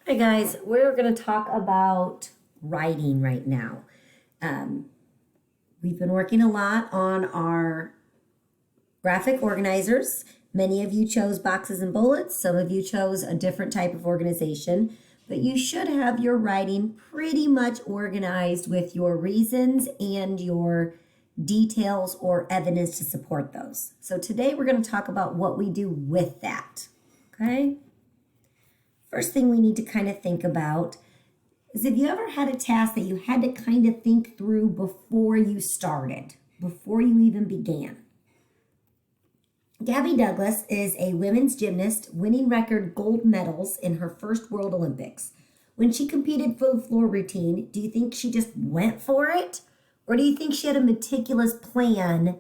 Hi guys, we're going to talk about writing right now. Um, we've been working a lot on our graphic organizers. Many of you chose boxes and bullets. Some of you chose a different type of organization, but you should have your writing pretty much organized with your reasons and your details or evidence to support those. So today we're going to talk about what we do with that. Okay? First thing we need to kind of think about is, if you ever had a task that you had to kind of think through before you started, before you even began. Gabby Douglas is a women's gymnast winning record gold medals in her first World Olympics. When she competed for the floor routine, do you think she just went for it? Or do you think she had a meticulous plan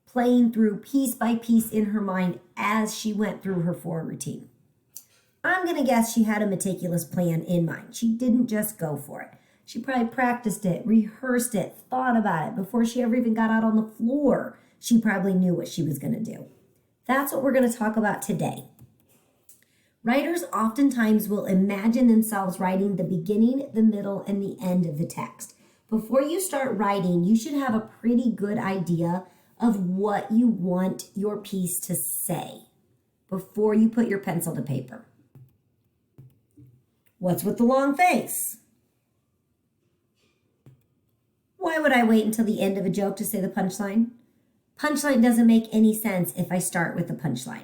playing through piece by piece in her mind as she went through her floor routine? I'm going to guess she had a meticulous plan in mind. She didn't just go for it. She probably practiced it, rehearsed it, thought about it before she ever even got out on the floor. She probably knew what she was going to do. That's what we're going to talk about today. Writers oftentimes will imagine themselves writing the beginning, the middle, and the end of the text. Before you start writing, you should have a pretty good idea of what you want your piece to say before you put your pencil to paper. What's with the long face? Why would I wait until the end of a joke to say the punchline? Punchline doesn't make any sense if I start with the punchline.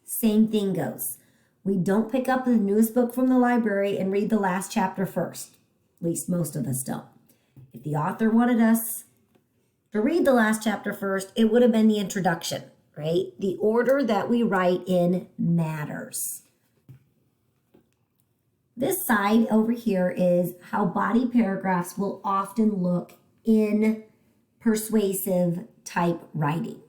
Same thing goes. We don't pick up the newest book from the library and read the last chapter first. At least most of us don't. If the author wanted us to read the last chapter first, it would have been the introduction, right? The order that we write in matters. This side over here is how body paragraphs will often look in persuasive type writing.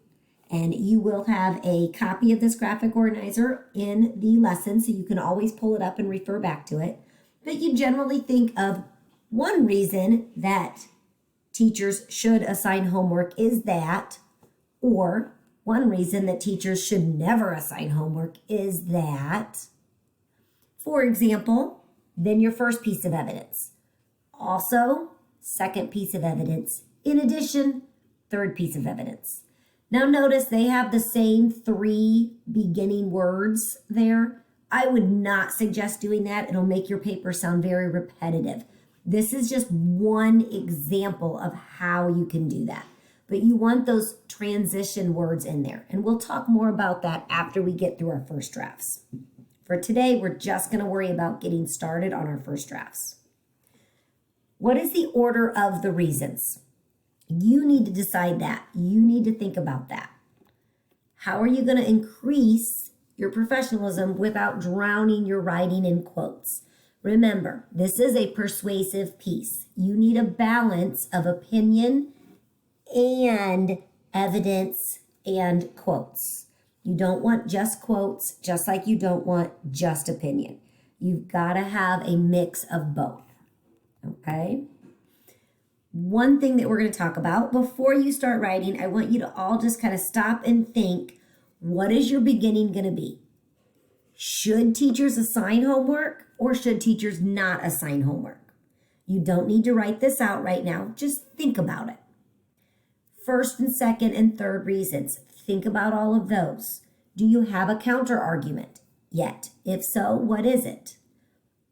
And you will have a copy of this graphic organizer in the lesson, so you can always pull it up and refer back to it. But you generally think of one reason that teachers should assign homework is that, or one reason that teachers should never assign homework is that. For example, then your first piece of evidence. Also, second piece of evidence. In addition, third piece of evidence. Now notice they have the same three beginning words there. I would not suggest doing that. It'll make your paper sound very repetitive. This is just one example of how you can do that. But you want those transition words in there. And we'll talk more about that after we get through our first drafts. For today, we're just going to worry about getting started on our first drafts. What is the order of the reasons? You need to decide that. You need to think about that. How are you going to increase your professionalism without drowning your writing in quotes? Remember, this is a persuasive piece. You need a balance of opinion and evidence and quotes. You don't want just quotes, just like you don't want just opinion. You've got to have a mix of both, okay? One thing that we're going to talk about before you start writing, I want you to all just kind of stop and think, what is your beginning going to be? Should teachers assign homework or should teachers not assign homework? You don't need to write this out right now. Just think about it. First and second and third reasons. Think about all of those. Do you have a counter argument yet? If so, what is it?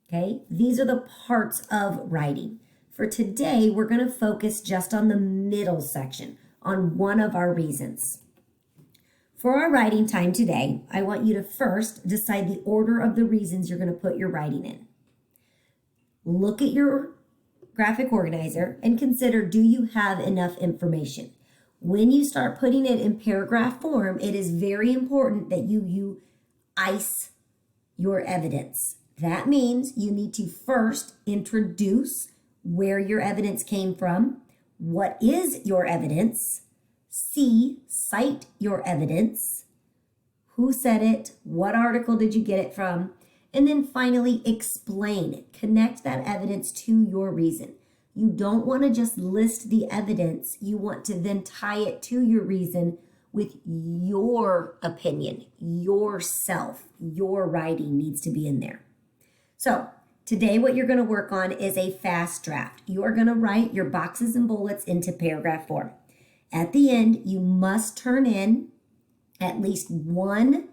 Okay, these are the parts of writing. For today, we're going to focus just on the middle section, on one of our reasons. For our writing time today, I want you to first decide the order of the reasons you're going to put your writing in. Look at your graphic organizer and consider, do you have enough information? When you start putting it in paragraph form, it is very important that you ice your evidence. That means you need to first introduce where your evidence came from, what is your evidence, cite your evidence, who said it, what article did you get it from, and then finally explain. Connect that evidence to your reason. You don't want to just list the evidence. You want to then tie it to your reason with your opinion, yourself. Your writing needs to be in there. So today what you're going to work on is a fast draft. You are going to write your boxes and bullets into paragraph form. At the end, you must turn in at least one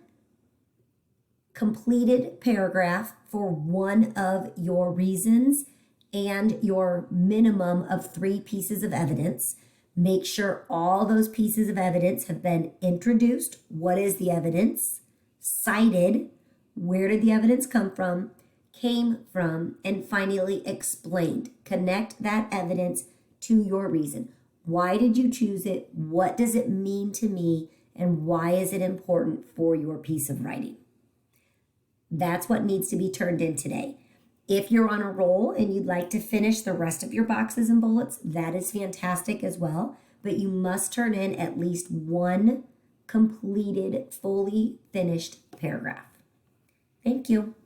completed paragraph for one of your reasons and your minimum of 3 pieces of evidence. Make sure all those pieces of evidence have been introduced. What is the evidence? Cited. Where did the evidence come from? Came from. And finally explained. Connect that evidence to your reason. Why did you choose it? What does it mean to me? And why is it important for your piece of writing? That's what needs to be turned in today. If you're on a roll and you'd like to finish the rest of your boxes and bullets, that is fantastic as well. But you must turn in at least one completed, fully finished paragraph. Thank you.